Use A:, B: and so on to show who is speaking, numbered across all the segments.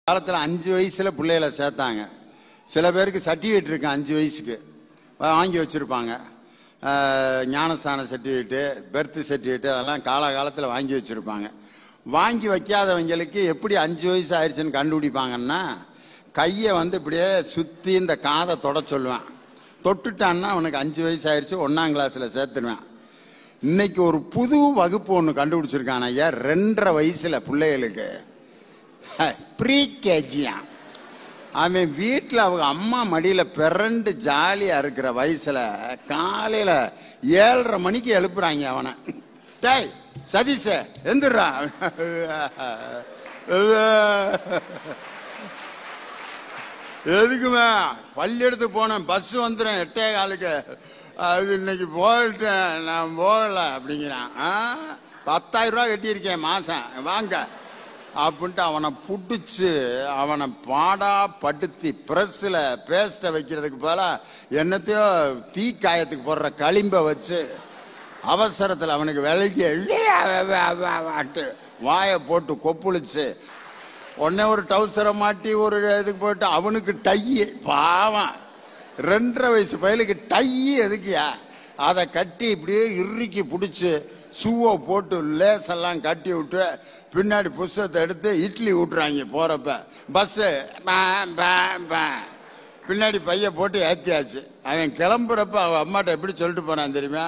A: காலத்தில் 5 வயசுல பிள்ளைகளை சேர்த்தாங்க. சில பேருக்கு சர்டிஃபிகேட் இருக்கு 5 வயசுக்கு வாங்கி வச்சுருப்பாங்க. ஞானஸ்தான சர்டிஃபிகேட்டு, பெர்த் சர்டிஃபிகேட்டு அதெல்லாம் காலகாலத்தில் வாங்கி வச்சுருப்பாங்க. வாங்கி வைக்காதவங்களுக்கு எப்படி 5 வயசு ஆயிடுச்சுன்னு கண்டுபிடிப்பாங்கன்னா, கையை இப்படியே சுற்றி இந்த காதை தொட சொல்லுவேன். தொட்டுட்டான்னா அவனுக்கு 5 வயசு ஆயிடுச்சு, 1ஆம் கிளாஸில் சேர்த்துருவேன். இன்னைக்கு ஒரு புது வகுப்பு ஒன்று கண்டுபிடிச்சிருக்கான் ஐயா. 2.5 வயசுல பிள்ளைகளுக்கு ப்ரீ கேஜியா. அவன் வீட்டில் அவங்க அம்மா மடியில் பிறண்டு ஜாலியாக இருக்கிற வயசில் காலையில் 7:30 மணிக்கு எழுப்புறாங்க அவனை. டேய் சதீஷ எந்திரா. எதுக்குமே பள்ளி எடுத்து போனேன், பஸ் வந்துடும் 8:15. அது இன்னைக்கு போயிட்டேன், நான் போகல அப்படிங்கிறான். 10,000 ரூபா கட்டியிருக்கேன் மாதம், வாங்க அப்படின்ட்டு அவனை பிடிச்சி அவனை பாடா படுத்தி ப்ரெஸ்ஸில் பேஸ்ட்டை வைக்கிறதுக்கு போல என்னத்தையோ தீக்காயத்துக்கு போடுற களிம்பை வச்சு அவசரத்தில் அவனுக்கு விலைக்கு வாட்டு வாயை போட்டு கொப்புளிச்சு உடனே ஒரு டவுசரை மாட்டி ஒரு இதுக்கு போட்டு அவனுக்கு டையி பாவம் 2.5 வயசு பையலுக்கு டையி எதுக்கியா அதை கட்டி இப்படியே இறுக்கி பிடிச்சி ஷூவை போட்டு லேசெல்லாம் கட்டி விட்டு பின்னாடி புஸ்தகத்தை எடுத்து இட்லி விட்டுறாங்க. போகிறப்ப பஸ்ஸு பின்னாடி பைய போட்டு ஏற்றியாச்சு. அவன் கிளம்புறப்ப அவன் அம்மாட்ட எப்படி சொல்லிட்டு போனான் தெரியுமா?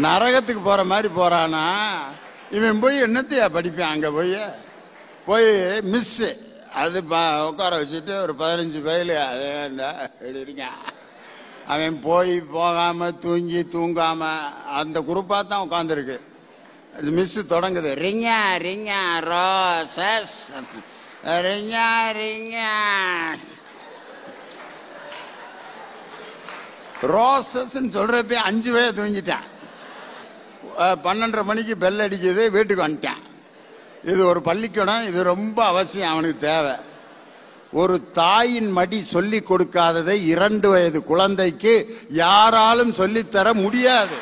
A: நரகத்துக்கு போகிற மாதிரி போகிறானா இவன். போய் என்னத்தையா படிப்பான்? அங்கே போய் மிஸ்ஸு அது உட்கார வச்சுட்டு ஒரு 15 பையலு இருக்கான். அவன் போகாமல் தூங்காமல் அந்த குரூப்பாக தான் உட்காந்துருக்கு. அது மிஸ்ஸு தொடங்குது, ரிங்கா ரிங்கா ரோசஸ் ரிங்கா ரிங்கா ரோசஸ்ன்னு சொல்கிறப்ப 5 வயது தூங்கிட்டான். 12:30 மணிக்கு பெல் அடிக்குது, வீட்டுக்கு வந்துட்டான். இது ஒரு பள்ளிக்கூடம், இது ரொம்ப அவசியம் அவனுக்கு தேவை. ஒரு தாயின் மடி சொல்லி கொடுக்காததை 2 வயது குழந்தைக்கு யாராலும் சொல்லித்தர முடியாது.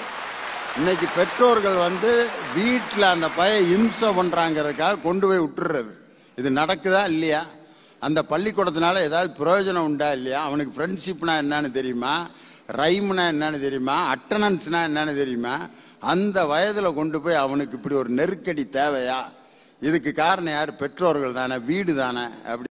A: இன்னைக்கு பெற்றோர்கள் வீட்டில் அந்த பையன் இம்சை பண்ணுறாங்கிறதுக்காக கொண்டு போய் விட்டுறது. இது நடக்குதா இல்லையா? அந்த பள்ளிக்கூடத்தினால ஏதாவது பிரயோஜனம் உண்டா இல்லையா? அவனுக்கு ஃப்ரெண்ட்ஷிப்னா என்னன்னு தெரியுமா? ரைம்னா என்னன்னு தெரியுமா? அட்டனன்ஸ்னா என்னன்னு தெரியுமா? அந்த வயதில் கொண்டு போய் அவனுக்கு இப்படி ஒரு நெருக்கடி தேவையா? இதுக்கு காரணம் யார்? பெற்றோர்கள் தானே, வீடு தானே. அப்படி